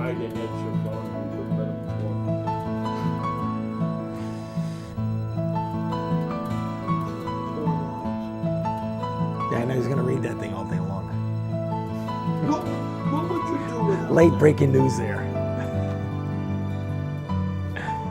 hide in it, so far, we'll let them Yeah, I know he's going to read that thing all day long. What would you do with Late breaking news there.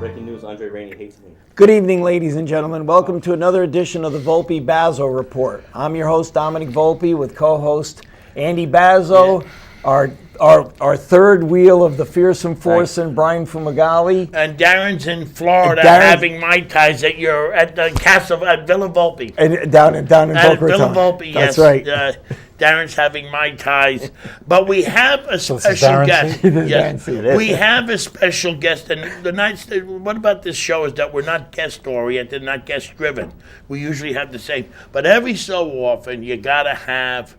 Breaking news, Andre Rainey hates me. Good evening, ladies and gentlemen. Welcome to another edition of the Volpe Bazzo Report. I'm your host, Dominic Volpe, with co-host Andy Bazzo, our third wheel of the fearsome foursome, Brian Fumagalli. And Darren's in Florida having Mai Tais at the castle at Villa Volpe. And down in Boca Villa Raton. Volpe, yes. That's right. Darren's having Mai Tais. But we have a So it's special Darren's guest. seat? Yes. Darren's seat. We have a special guest. And the nice what about this show is that we're not guest oriented, not guest driven. We usually have the same. But every so often, you got to have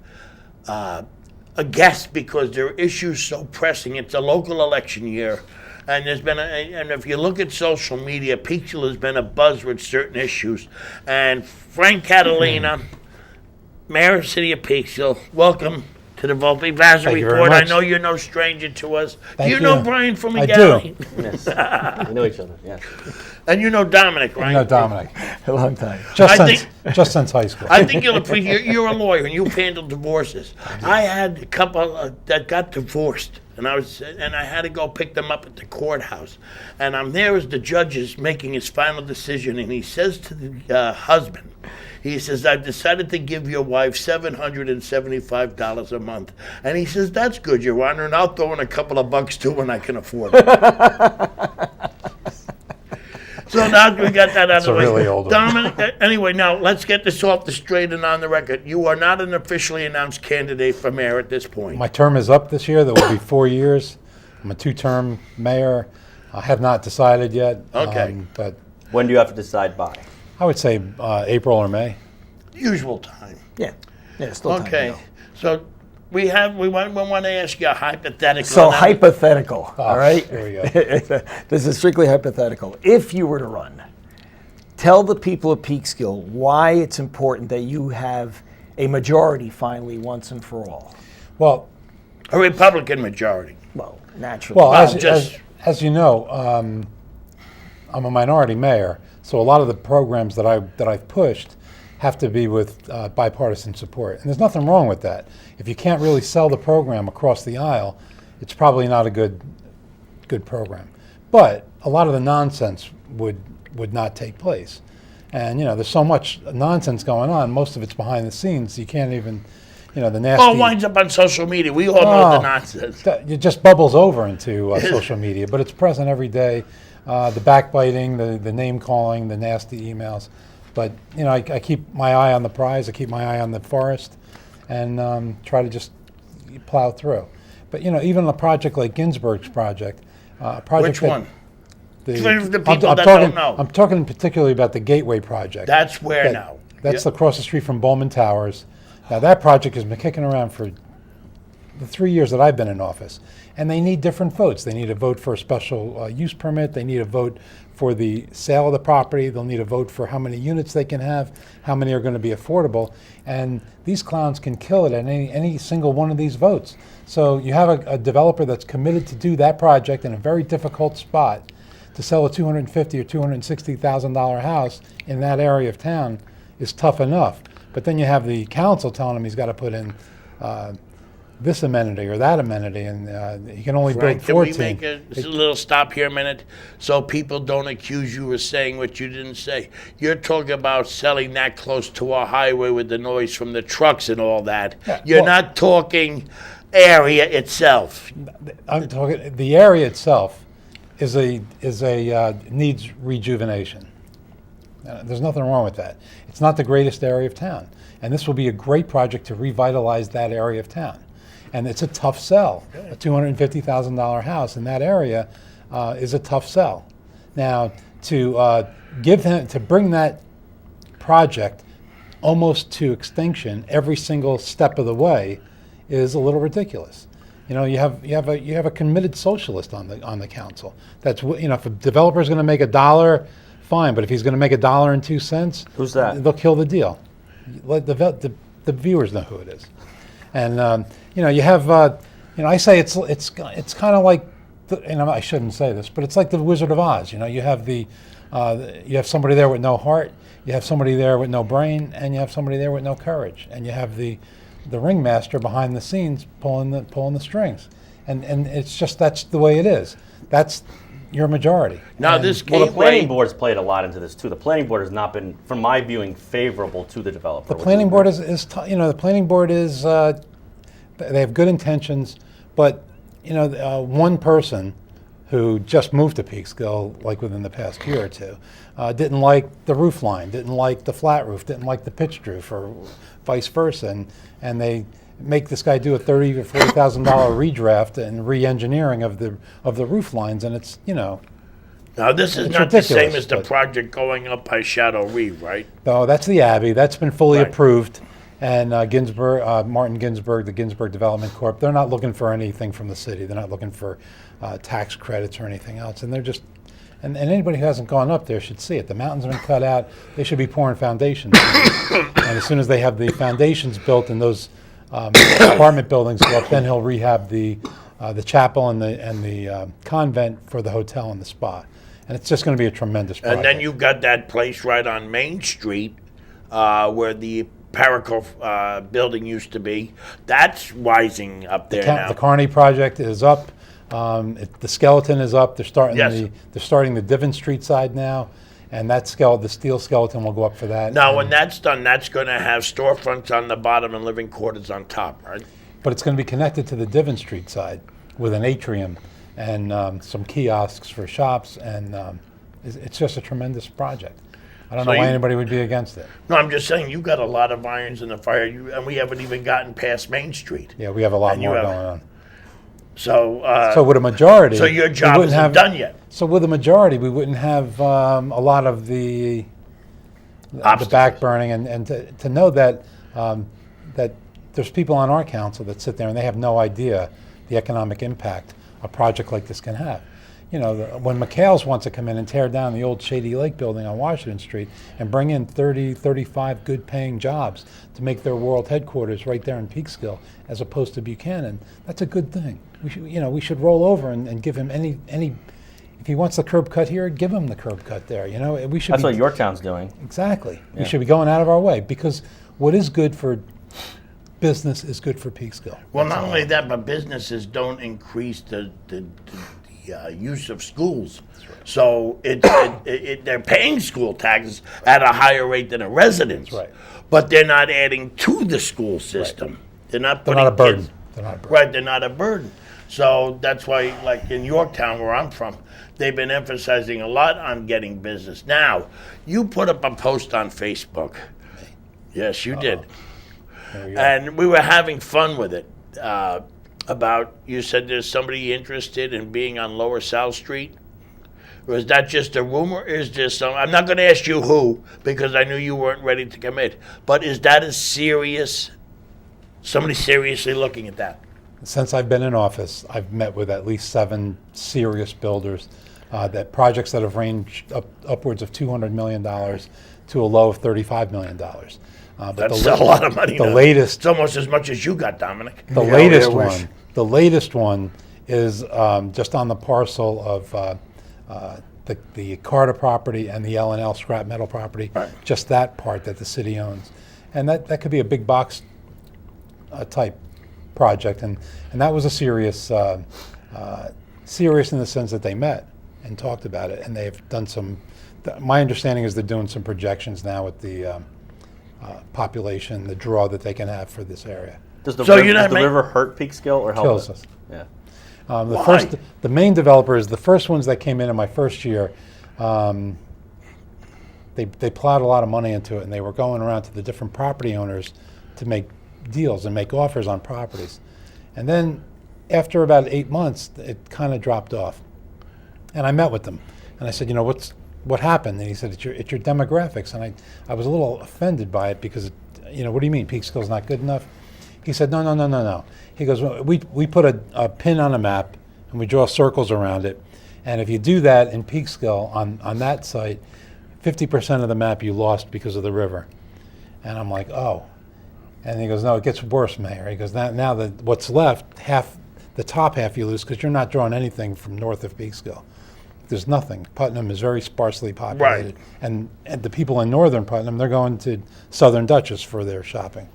a guest because there are issues so pressing. It's a local election year. And there's been and if you look at social media, Peekskill has been a buzz with certain issues. And Frank Catalina, Mayor of the City of Peekskill, welcome to the Volpe Bazzo Thank you very Report. I much. know you're no stranger to us. Thank do you know you. Brian from I McGalley? Yes, we know each other. Yes. And you know Dominic, right? No, Dominic. A long time. Just since high school. I think you'll appreciate. You're a lawyer and you've handled divorces. I had a couple that got divorced, and I had to go pick them up at the courthouse. And I'm there as the judge is making his final decision, and he says to the husband, he says, "I've decided to give your wife $775 a month." And he says, "That's good, Your Honor, and I'll throw in a couple of bucks too when I can afford it." So now we got that out of the way. really old one. Dominic, anyway, now let's get this off the straight and on the record. You are not an officially announced candidate for mayor at this point. My term is up this year. There will be 4 years. I'm a two-term mayor. I have not decided yet. Okay. But When do you have to decide by? I would say April or May. Usual time. Yeah. Yeah, still time to Okay. go. So we want to ask you a hypothetical. So Now, hypothetical, all right? Here we go. This is strictly hypothetical. If you were to run, tell the people of Peekskill why it's important that you have a majority finally once and for all. Well, a Republican majority. Well, naturally. well, just- as you know, I'm a minority mayor, so a lot of the programs that I've pushed have to be with bipartisan support, and there's nothing wrong with that. If you can't really sell the program across the aisle, it's probably not a good program. But a lot of the nonsense would not take place, and there's so much nonsense going on. Most of it's behind the scenes. You can't even, the nasty. All winds up on social media. We all know the nonsense. It just bubbles over into social media, but it's present every day. The backbiting, the name calling, the nasty emails. But I keep my eye on the prize. I keep my eye on the forest, and try to just plow through. But even a project like Ginsburg's project, Which one? For the people that talking, don't know. I'm talking particularly about the Gateway project. That's where now. That's across the street from Bowman Towers. Now that project has been kicking around for the 3 years that I've been in office, and they need different votes. They need a vote for a special use permit. They need a vote for the sale of the property. They'll need a vote for how many units they can have, how many are going to be affordable, and these clowns can kill it at any single one of these votes. So you have a developer that's committed to do that project in a very difficult spot. To sell a $250,000 or $260,000 house in that area of town is tough enough. But then you have the council telling him he's got to put in this amenity or that amenity, and he can only Frank, build can 14. we make a little stop here a minute so people don't accuse you of saying what you didn't say? You're talking about selling that close to a highway with the noise from the trucks and all that. Yeah, You're well- not talking area itself. I'm talking the area itself is a needs rejuvenation. There's nothing wrong with that. It's not the greatest area of town, and this will be a great project to revitalize that area of town. And it's a tough sell. A $250,000 house in that area is a tough sell. Now, to bring that project almost to extinction every single step of the way is a little ridiculous. You have a committed socialist on the council. That's if a developer is going to make $1, fine. But if he's going to make $1.02, Who's that? They'll kill the deal. Let the viewers know who it is. And you have I say it's kind of like and I shouldn't say this, but it's like the Wizard of Oz. You know, you have you have somebody there with no heart, you have somebody there with no brain, and you have somebody there with no courage, and you have the ringmaster behind the scenes pulling the strings, and it's just that's the way it is. That's your majority. Now And this Well, the planning gateway, board's played a lot into this too. The planning board has not been, from my viewing, favorable to the developer. the planning board the planning board is they have good intentions, but one person who just moved to Peekskill, like within the past year or two, didn't like the roof line, didn't like the flat roof, didn't like the pitched roof, or vice versa, and they make this guy do a $30,000 or $40,000 redraft and re-engineering of the roof lines, and it's now this is it's not the same ridiculous, as the but- project going up by Shadow Reeve, right? No, that's the Abbey. That's been fully Right. approved. And Martin Ginsburg, the Ginsburg Development Corp., they're not looking for anything from the city. They're not looking for tax credits or anything else. And they're just, and anybody who hasn't gone up there should see it. The mountains have been cut out. They should be pouring foundations. And as soon as they have the foundations built and those apartment buildings go up, then he'll rehab the chapel and the convent for the hotel and the spa. And it's just going to be a tremendous project. And then you got that place right on Main Street where the Paraco building used to be. That's rising up there now. The Carney project is up. The skeleton is up. They're starting Yes. they're starting the Divon Street side now, and that the steel skeleton will go up for that. Now, And- when that's done, that's going to have storefronts on the bottom and living quarters on top, right? but it's going to be connected to the Divon Street side with an atrium and some kiosks for shops, and it's just a tremendous project. I don't So know why you- anybody would be against it. No, I'm just saying you got a lot of irons in the fire, and we haven't even gotten past Main Street. Yeah, we have a lot And you more have- going on. So, So with a majority, so your we job wouldn't isn't have- done yet. So with a majority, we wouldn't have a lot of the Obstacles. back burning, and to know that that there's people on our council that sit there and they have no idea the economic impact a project like this can have. You know, when McHale's wants to come in and tear down the old Shady Lake building on Washington Street and bring in 30, 35 good-paying jobs to make their world headquarters right there in Peekskill, as opposed to Buchanan, that's a good thing. We should roll over and give him any. If he wants the curb cut here, give him the curb cut there. We should. That's be, what Yorktown's doing. Exactly. Yeah. We should be going out of our way, because what is good for business is good for Peekskill. Well, not only that, but businesses don't increase the use of schools. So they're paying school taxes at a higher rate than a residence. That's right. But they're not adding to the school system. They're not They're putting not a burden. kids- They're not a burden. Right, they're not a burden. So that's why, like in Yorktown, where I'm from, they've been emphasizing a lot on getting business. Now, you put up a post on Facebook. Yes, you did. There you go. And we were having fun with it. About, you said there's somebody interested in being on Lower South Street? Or is that just a rumor? Is there some, I'm not going to ask you who, because I knew you weren't ready to commit. But is that a serious, somebody seriously looking at that? Since I've been in office, I've met with at least 7 serious builders, that projects that have ranged upwards of $200 million to a low of $35 million. But That's the a lot of money. The now. latest It's almost as much as you got, Dominic. The Yeah, latest I wish. one, the latest one is just on the parcel of the Carter property and the L&L scrap metal property. Right. Just that part that the city owns, and that could be a big box type project, and that was a serious in the sense that they met and talked about it, and they've done some. My understanding is they're doing some projections now with the population, the draw that they can have for this area. Does the, So river, you're not does the ma- river hurt Peekskill or help Kills it? us. Yeah. Why? The main developers, the first ones that came in my first year, they plowed a lot of money into it, and they were going around to the different property owners to make deals and make offers on properties. And then after about 8 months, it kind of dropped off. And I met with them, and I said, what happened? And he said, it's your demographics. And I was a little offended by it, because, what do you mean, Peekskill's not good enough? He said, no. He goes, well, we put a pin on a map, and we draw circles around it. And if you do that in Peekskill on that site, 50% of the map you lost because of the river. And I'm like, oh. And he goes, no, it gets worse, Mayor. He goes, now that what's left, half The top half you lose because you're not drawing anything from north of Peekskill. There's nothing. Putnam is very sparsely populated. Right. And the people in northern Putnam, they're going to Southern Dutchess for their shopping.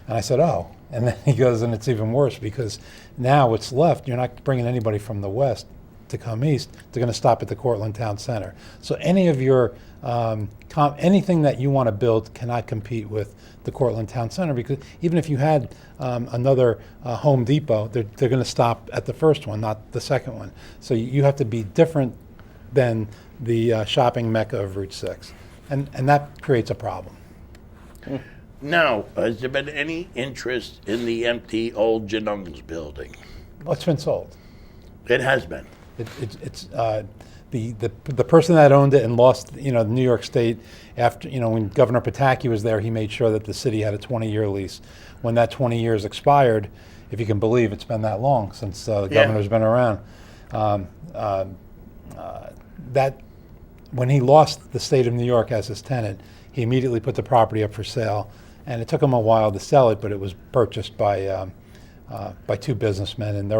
And I said, oh. And then he goes, and it's even worse because now what's left, you're not bringing anybody from the west to come east. They're going to stop at the Cortland Town Center. So any of your, anything that you want to build cannot compete with the Cortland Town Center because even if you had another Home Depot, they're going to stop at the first one, not the second one. So you have to be different than the shopping mecca of Route 6. And that creates a problem. Now, has there been any interest in the empty old Janung's building? Well, it's been sold. It has been. It's the person that owned it and lost, New York State after, when Governor Pataki was there, he made sure that the city had a 20-year lease. When that 20 years expired, if you can believe it's been that long since the governor's been around, that when he lost the state of New York as his tenant, he immediately put the property up for sale, and it took him a while to sell it, but it was purchased by two businessmen, and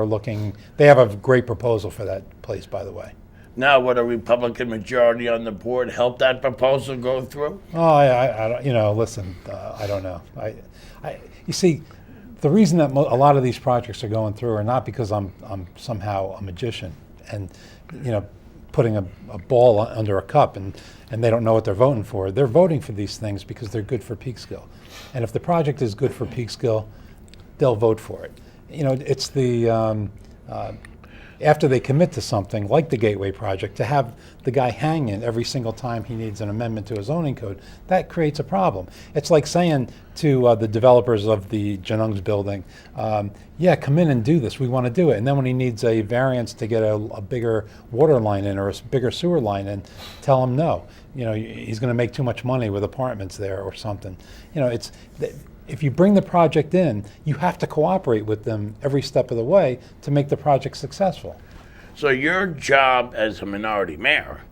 they have a great proposal for that place, by the way. Now, would a Republican majority on the board help that proposal go through? Oh, I don't, listen, I don't know. You see, the reason that a lot of these projects are going through are not because I'm somehow a magician and, putting a ball under a cup and they don't know what they're voting for. They're voting for these things because they're good for Peekskill. And if the project is good for Peekskill, they'll vote for it. It's the after they commit to something like the Gateway project, to have the guy hang in every single time he needs an amendment to a zoning code, that creates a problem. It's like saying to the developers of the Janung's building, yeah, come in and do this, we want to do it. And then when he needs a variance to get a bigger water line in or a bigger sewer line in, tell him no. He's going to make too much money with apartments there or something. If you bring the project in, you have to cooperate with them every step of the way to make the project successful. So your job as a minority mayor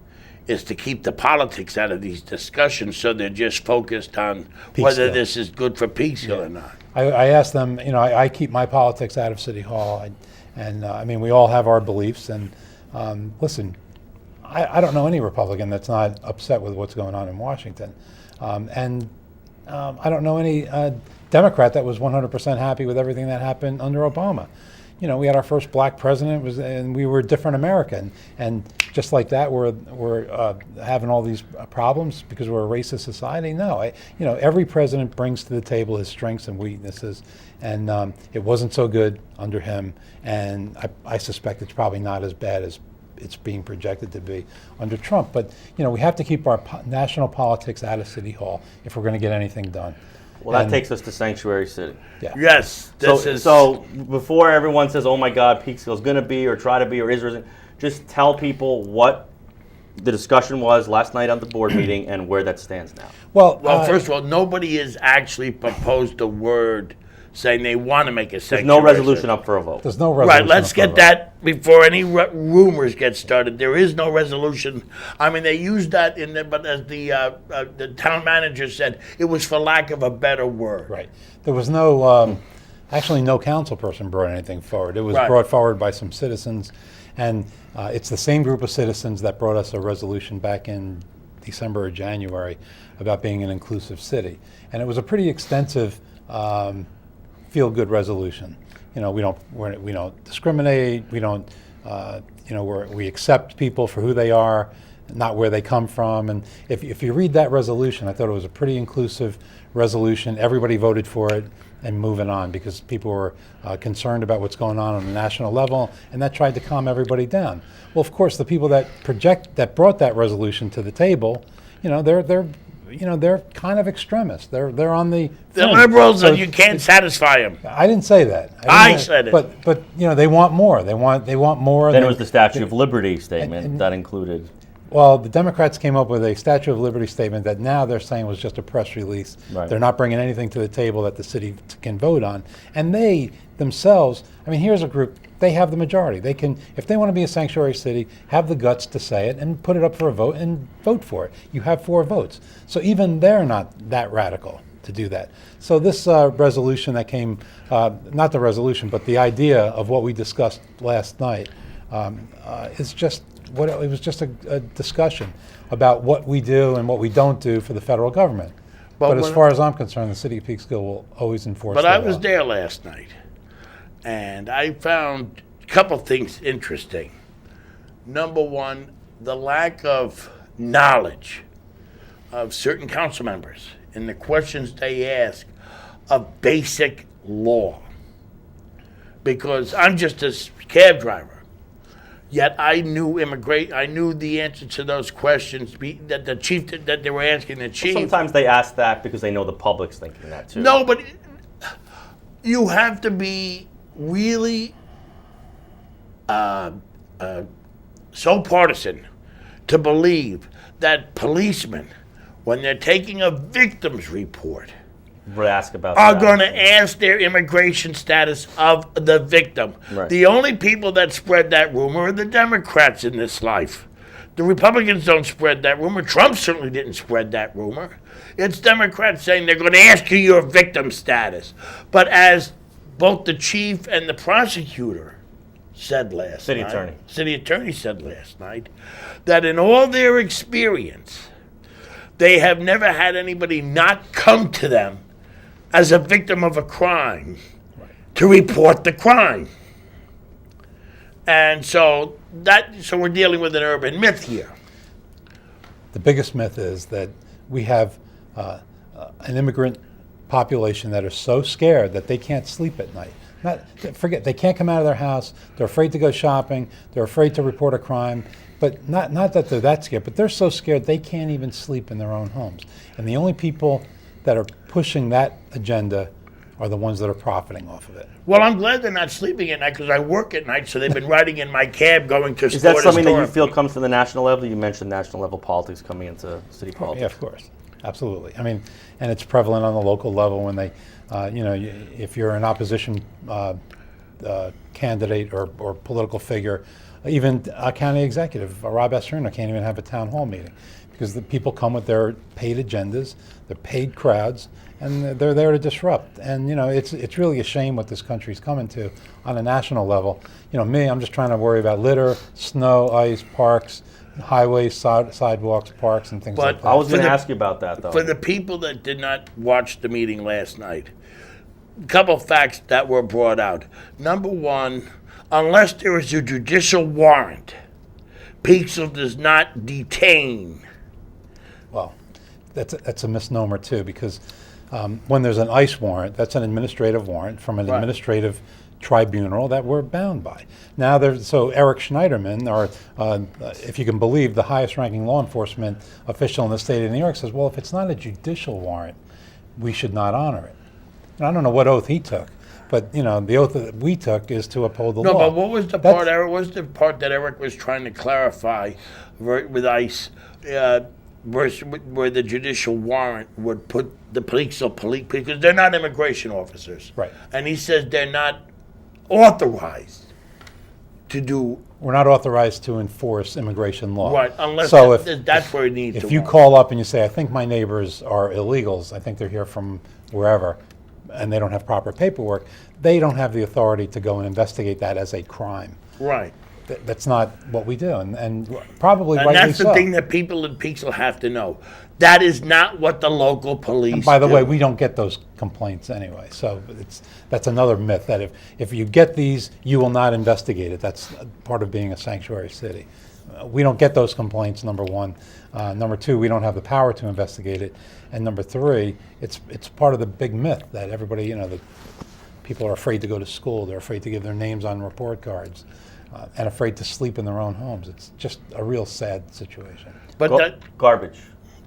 is to keep the politics out of these discussions so they're just focused on whether Peekskill. this is good for Peekskill or not. I ask them, I keep my politics out of City Hall, we all have our beliefs, and listen, I don't know any Republican that's not upset with what's going on in Washington. I don't know any Democrat that was 100% happy with everything that happened under Obama. We had our first black president, and we were a different America. And just like that, we're having all these problems because we're a racist society. No, every president brings to the table his strengths and weaknesses, and it wasn't so good under him. And I suspect it's probably not as bad as it's being projected to be under Trump. But we have to keep our national politics out of City Hall if we're going to get anything done. Well, that takes us to Sanctuary City. Yeah. Yes, So before everyone says, "Oh my God, Peekskill is going to be, or try to be, or is," or isn't, just tell people what the discussion was last night on the board meeting and where that stands now. Well, first of all, nobody has actually proposed a word saying they want to make a There's sanctuary. no resolution up for a vote. There's no resolution. Right, let's get that before any rumors get started. There is no resolution. They used that in there, but as the town manager said, it was for lack of a better word. Right. There was no, actually no council person brought anything forward. It was Right. brought forward by some citizens, and it's the same group of citizens that brought us a resolution back in December or January about being an inclusive city. And it was a pretty extensive feel-good resolution. We don't discriminate. We don't, we accept people for who they are, not where they come from. And if you read that resolution, I thought it was a pretty inclusive resolution. Everybody voted for it, and moving on because people were concerned about what's going on the national level, and that tried to calm everybody down. Well, of course, the people that brought that resolution to the table, they're kind of extremists. They're on the The fence. liberals, So and you can't satisfy them. I didn't say that. I said it. But they want more. They want more. Then it was the Statue of Liberty statement that included. Well, the Democrats came up with a Statue of Liberty statement that now they're saying was just a press release. Right. They're not bringing anything to the table that the city can vote on. And they themselves, here's a group, they have the majority. They can, if they want to be a sanctuary city, have the guts to say it and put it up for a vote and vote for it. You have 4 votes. So even they're not that radical. to do that. So this resolution that came, not the resolution, but the idea of what we discussed last night is just it was just a discussion about what we do and what we don't do for the federal government. But as when- far as I'm concerned, the city of Peekskill will always enforce But the I law. was there last night, and I found a couple things interesting. Number one, the lack of knowledge of certain council members in the questions they ask of basic law. Because I'm just a cab driver, yet I knew I knew the answer to those questions that the chief that they were asking the chief. Sometimes they ask that because they know the public's thinking that too. No, but you have to be really so partisan to believe that policemen, when they're taking a victim's report, We'll ask about are that. going to ask their immigration status of the victim. Right. The only people that spread that rumor are the Democrats in this life. The Republicans don't spread that rumor. Trump certainly didn't spread that rumor. It's Democrats saying they're going to ask you your victim status. But as both the chief and the prosecutor said last City night, attorney. city attorney said last night, that in all their experience, they have never had anybody not come to them as a victim of a crime to report the crime. And so we're dealing with an urban myth here. The biggest myth is that we have an immigrant population that are so scared that they can't sleep at night. Forget, they can't come out of their house. They're afraid to go shopping. They're afraid to report a crime. But not that they're that scared, but they're so scared they can't even sleep in their own homes. And the only people that are pushing that agenda are the ones that are profiting off of it. Well, I'm glad they're not sleeping at night because I work at night, so they've been riding in my cab going to Is store that to something that you store. feel comes from the national level? You mentioned national level politics coming into city politics. Yeah, of course, absolutely. I mean, and it's prevalent on the local level when they, if you're an opposition candidate or political figure, even a county executive, Rob Esterino, can't even have a town hall meeting because the people come with their paid agendas, their paid crowds, and they're there to disrupt. And it's really a shame what this country's coming to on a national level. I'm just trying to worry about litter, snow, ice, parks, highways, sidewalks, parks, and things But like that. I was For going to the- ask you about that, though. For the people that did not watch the meeting last night, a couple of facts that were brought out. Number one, unless there is a judicial warrant, Peekskill does not detain. Well, that's a misnomer too, because when there's an ICE warrant, that's an administrative warrant from an Right. administrative tribunal that we're bound by. Now, so Eric Schneiderman, or if you can believe, the highest-ranking law enforcement official in the state of New York, says, well, if it's not a judicial warrant, we should not honor it. And I don't know what oath he took, but the oath that we took is to uphold the No, law. but what was the That's- part, Eric? What was the part that Eric was trying to clarify with ICE, versus where the judicial warrant would put the police because they're not immigration officers, Right. And he says they're not authorized to do We're not authorized to enforce immigration law. right unless So that's where it needs to. If you warrant. call up and you say, I think my neighbors are illegals, I think they're here from wherever, and they don't have proper paperwork, they don't have the authority to go and investigate that as a crime. right. That's not what we do, and probably And rightly that's the so. thing that people in Peekskill have to know. That is not what the local police By the do. way, we don't get those complaints anyway, so that's another myth, that if you get these, you will not investigate it. That's part of being a sanctuary city. We don't get those complaints, number one. Number two, we don't have the power to investigate it. And number three, it's part of the big myth that everybody, that people are afraid to go to school, they're afraid to give their names on report cards, and afraid to sleep in their own homes. It's just a real sad situation. But that Garbage.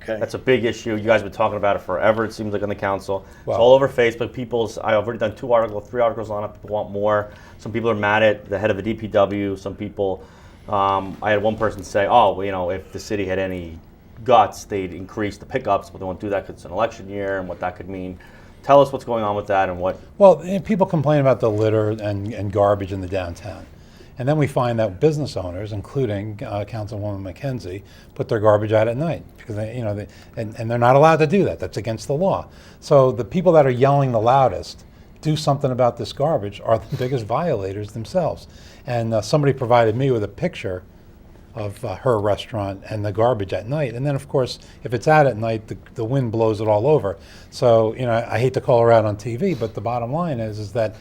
okay. That's a big issue. You guys have been talking about it forever, it seems like, on the council. Well- It's all over Facebook. I've already done 3 articles on it. People want more. Some people are mad at the head of the DPW. Some people, I had one person say, if the city had any guts, they'd increase the pickups, but they won't do that because it's an election year and what that could mean. Tell us what's going on with that and what. Well, people complain about the litter and garbage in the downtown. And then we find that business owners, including Councilwoman McKenzie, put their garbage out at night because and they're not allowed to do that. That's against the law. So the people that are yelling the loudest, do something about this garbage, are the biggest violators themselves. And somebody provided me with a picture of her restaurant and the garbage at night. And then, of course, if it's out at night, the wind blows it all over. So, I hate to call her out on TV, but the bottom line is that,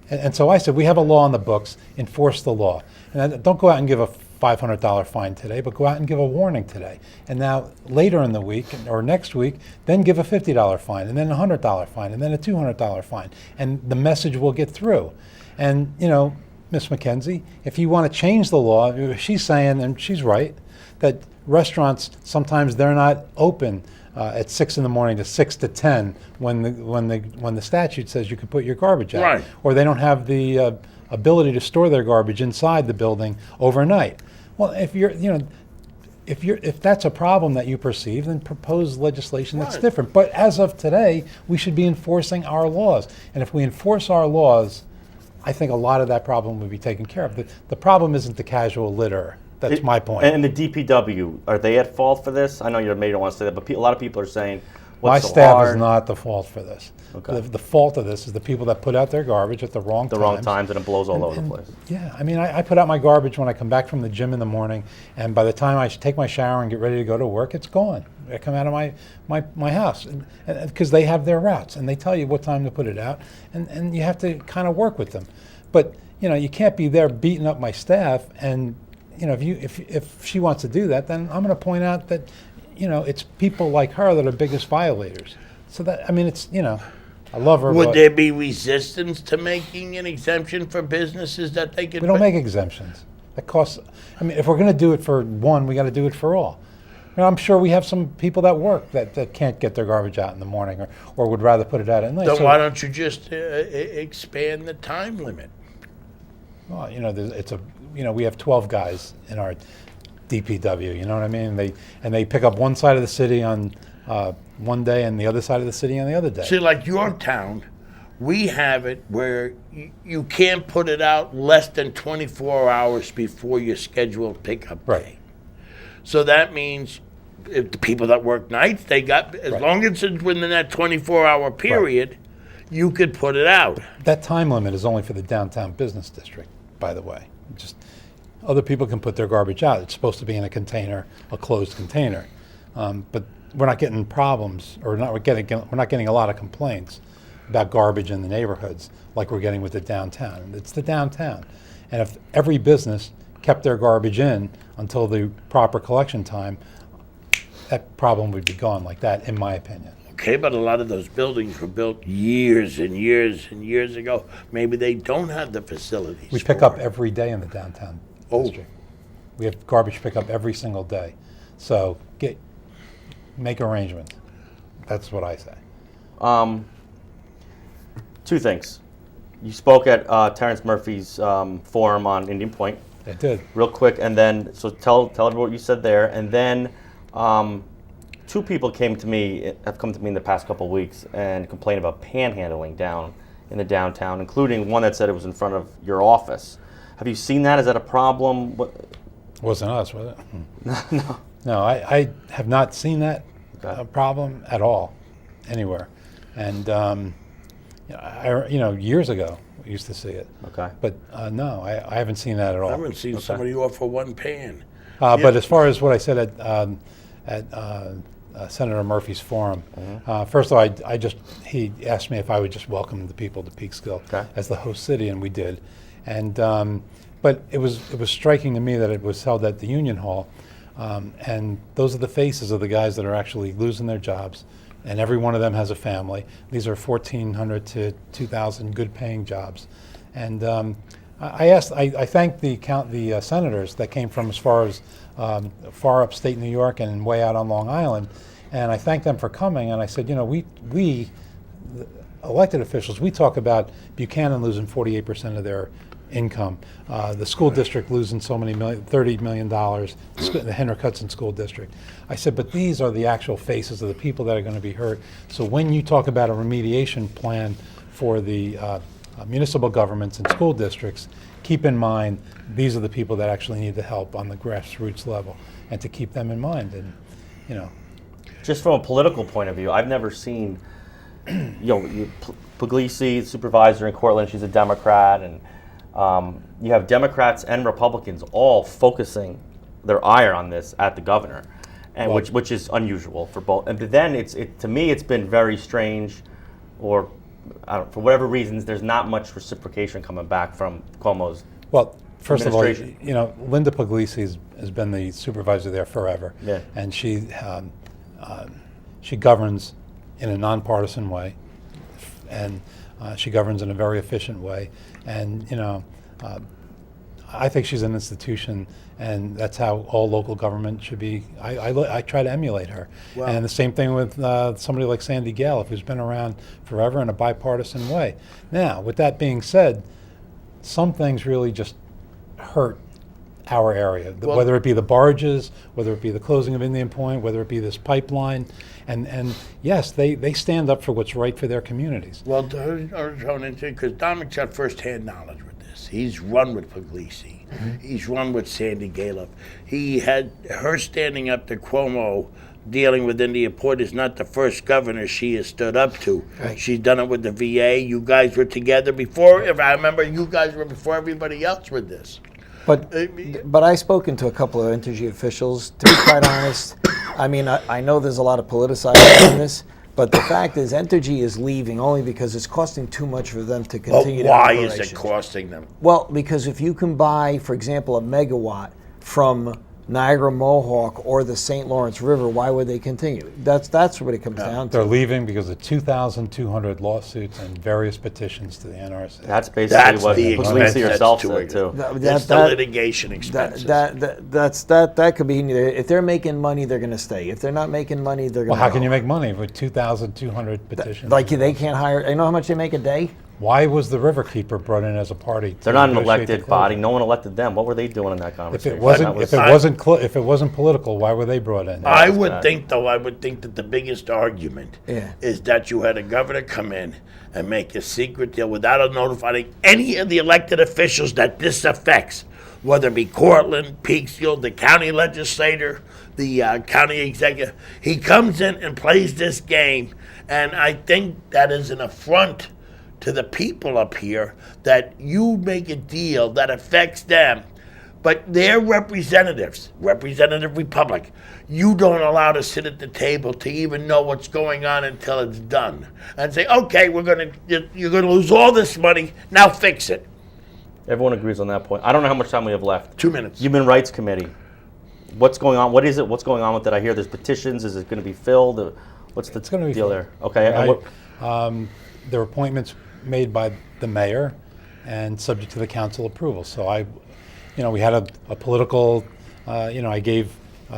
and so I said, we have a law on the books, enforce the law. And don't go out and give a $500 fine today, but go out and give a warning today. And now later in the week or next week, then give a $50 fine, and then a $100 fine, and then a $200 fine. And the message will get through. And, Ms. McKenzie, if you want to change the law, she's saying, and she's right, that restaurants, sometimes they're not open at 6 in the morning to 6 to 10 when the statute says you can put your garbage out. Right. Or they don't have the ability to store their garbage inside the building overnight. Well, if that's a problem that you perceive, then propose legislation that's Right. different. But as of today, we should be enforcing our laws. And if we enforce our laws, I think a lot of that problem would be taken care of. The problem isn't the casual litter. That's my point. And the DPW, are they at fault for this? I know you maybe don't want to say that, but a lot of people are saying, My what's so staff hard? is not the fault for this. Okay. The fault of this is the people that put out their garbage at the wrong The times. wrong times, and it blows all over the place. Yeah, I mean, I put out my garbage when I come back from the gym in the morning, and by the time I take my shower and get ready to go to work, it's gone. I come out of my house, because they have their routes, and they tell you what time to put it out, and you have to kind of work with them. But, you can't be there beating up my staff, and, if she wants to do that, then I'm going to point out that, it's people like her that are biggest violators. So that, I mean, it's, I love her, Would but there be resistance to making an exemption for businesses that they could? we don't make exemptions. That costs, I mean, if we're going to do it for one, we got to do it for all. I'm sure we have some people that work that can't get their garbage out in the morning or would rather put it out at night. Then So, why don't you just expand the time limit? well, we have 12 guys in our DPW, you know what I mean? They pick up one side of the city on one day and the other side of the city on the other day. See, like your town, we have it where you can't put it out less than 24 hours before your scheduled pickup day. Right. So that means if the people that work nights, they got, as Right. long as it's within that 24-hour period, you could put it out. That time limit is only for the downtown business district, by the way. Just other people can put their garbage out. It's supposed to be in a container, a closed container. But we're not getting problems, or we're not getting a lot of complaints about garbage in the neighborhoods like we're getting with the downtown. It's the downtown. And if every business kept their garbage in until the proper collection time, that problem would be gone like that, in my opinion. Okay, but a lot of those buildings were built years and years and years ago. Maybe they don't have the facilities. We pick for up it. every day in the downtown Oh. district. We have garbage pickup every single day. So make arrangements. That's what I say. Two things. You spoke at Terrence Murphy's forum on Indian Point, They did. real quick, and then so tell everyone what you said there, and then two people have come to me in the past couple of weeks and complained about panhandling down in the downtown, including one that said it was in front of your office. Have you seen that? Is that a problem? Wasn't us, was it? No, I have not seen that Okay. problem at all, anywhere. And years ago we used to see it, Okay. but no, I haven't seen that at all. I haven't seen somebody offer one pan. But as far as what I said at Senator Murphy's forum, first of all, he asked me if I would just welcome the people to Peekskill Okay. as the host city, and we did. And but it was striking to me that it was held at the Union Hall, and those are the faces of the guys that are actually losing their jobs, and every one of them has a family. These are 1,400 to 2,000 good-paying jobs, and I thanked the senators that came from as far as far upstate New York and way out on Long Island, and I thanked them for coming. And I said, we elected officials, we talk about Buchanan losing 48% of their income, the school district losing so many $30 million, the Henrik Hudson School District. I said, but these are the actual faces of the people that are going to be hurt. So when you talk about a remediation plan for the municipal governments and school districts, keep in mind these are the people that actually need the help on the grassroots level, and to keep them in mind. And Just from a political point of view, I've never seen, Puglisi, supervisor in Cortland, she's a Democrat, and you have Democrats and Republicans all focusing their ire on this at the governor, and which is unusual for both. And then to me, it's been very strange, or for whatever reasons, there's not much reciprocation coming back from Cuomo's. well, first of all, administration. Linda Puglisi has been the supervisor there forever, Yeah. and she governs in a nonpartisan way, and she governs in a very efficient way, and I think she's an institution, and that's how all local government should be. I try to emulate her. And the same thing with somebody like Sandy Gale, who's been around forever in a bipartisan way. Now, with that being said, some things really just hurt our area, whether it be the barges, whether it be the closing of Indian Point, whether it be this pipeline. And yes, they stand up for what's right for their communities. Well, because Dominic's got first-hand knowledge with this. He's run with Puglisi. He's run with Sandy Gale. He had her standing up to Cuomo, dealing with Indian Point, is not the first governor she has stood up to. Right. She's done it with the VA. You guys were together before. If I remember, you guys were before everybody else with this. But I've spoken to a couple of Entergy officials. To be quite honest, I mean, I know there's a lot of politicizing in this, but the fact is Entergy is leaving only because it's costing too much for them to But continue their why is it operations. costing them? Well, because if you can buy, for example, a megawatt from Niagara Mohawk or the St. Lawrence River, why would they continue? That's what it comes down They're to. leaving because of 2,200 lawsuits and various petitions to the NRC. That's basically That's what the Puglisi expense herself that's said too. That's the litigation expenses. That could be. If they're making money, they're going to stay. If they're not making money, they're going Well, to. how can you make money with 2,200 petitions? Like they can't hire. You know how much they make a day? Why was the Riverkeeper brought in as a party? to They're not an negotiate the elected body. closing? No one elected them. What were they doing in that If conversation? it wasn't, That if it wasn't political, why were they brought in? I that's would bad. think, though, that the biggest argument Yeah. is that you had a governor come in and make a secret deal without notifying any of the elected officials that this affects, whether it be Cortland, Peekskill, the county legislator, the county executive. He comes in and plays this game, and I think that is an affront to the people up here that you make a deal that affects them, but their representatives, Representative Republic, you don't allow to sit at the table to even know what's going on until it's done, and say, okay, you're gonna lose all this money, now fix it. Everyone agrees on that point. I don't know how much time we have left. 2 minutes. Human Rights Committee. What's going on? What is it? What's going on with it? I hear there's petitions. Is it going to be filled? What's the gonna be deal filled. there? Okay. And what, There were appointments made by the mayor and subject to the council approval. So we had a political, I gave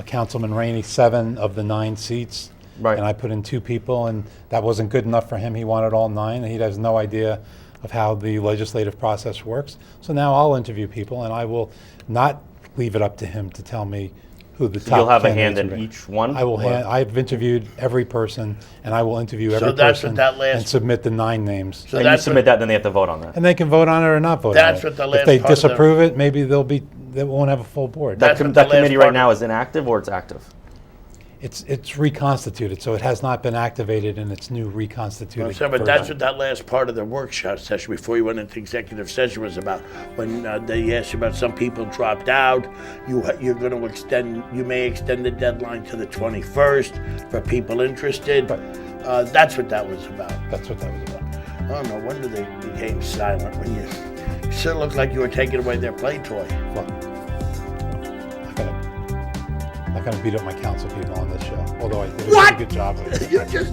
Councilman Rainey 7 of the 9 seats. Right. And I put in 2 people, and that wasn't good enough for him. He wanted all 9, and he has no idea of how the legislative process works. So now I'll interview people, and I will not leave it up to him to tell me who the top you'll have a hand candidates in will be. each one? I will. Or- I've interviewed every person, and I will interview every that's person what that last- and submit the 9 names. So and you that's submit what, that, then they have to vote on that. And they can vote on it or not vote That's on it. what the last If they part of the- disapprove it, maybe they won't have a full board. That's what the That last committee part right of- now is inactive or it's active? It's reconstituted, so it has not been activated in its new reconstituted. but that's version. what that last part of the workshop session before you went into executive session was about. When they asked you about some people dropped out, you're going to extend. You may extend the deadline to the 21st for people interested. That's what that was about. That's what that was about. I don't know, when did they became silent? When you sure looked like you were taking away their play toy. Look, I'm not gonna beat up my council people on this show, although I did a What? pretty good job of it. You just